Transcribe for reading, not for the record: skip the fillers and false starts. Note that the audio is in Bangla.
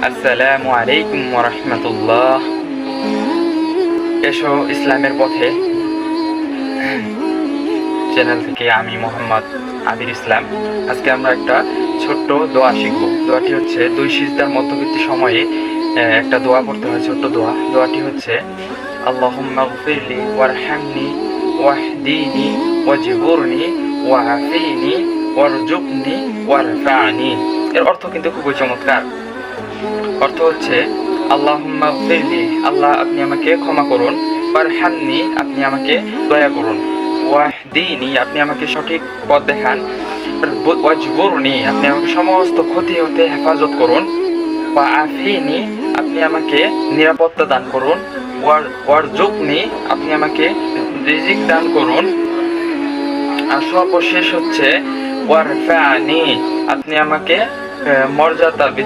আসসালামু আলাইকুম ওয়া রাহমাতুল্লাহ। এসো ইসলামের পথে চ্যানেল থেকে আমি মোহাম্মদ আবির ইসলাম। আজকে আমরা একটা ছোট্ট দোয়া শিখব। দোয়াটি হচ্ছে দুই সিজদার মধ্যবর্তী সময়ে একটা দোয়া পড়তে হয়, ছোট্ট দোয়া। দোয়াটি হচ্ছে আল্লাহুম্মা গফিরলি ওয়ারহামনি ওয়াহদিনি ওয়াজবুরনি ওয়াআফিনি ওয়ারজুকনি ওয়ারফা'নি। এর অর্থ কিন্তু খুবই চমৎকার। অর্থ হচ্ছে আল্লাহুম্মা গফিরলি, আল্লাহ আপনি আমাকে ক্ষমা করুন, ওয়ারহামনি আপনি আমাকে দয়া করুন, ওয়াহদিনি আপনি আমাকে সঠিক পথ দেখান, ওয়াজবুরনি আপনি আমাকে সমস্ত ক্ষতি হতে হেফাজত করুন, ওয়াআফিনি আপনি আমাকে নিরাপত্তা দান করুন, ওয়ারজুকনি আপনি আমাকে রিজিক দান করুন, আর সর্বশেষ হচ্ছে ওয়ারফা'নি আপনি আমাকে মর্যাদা বৃদ্ধি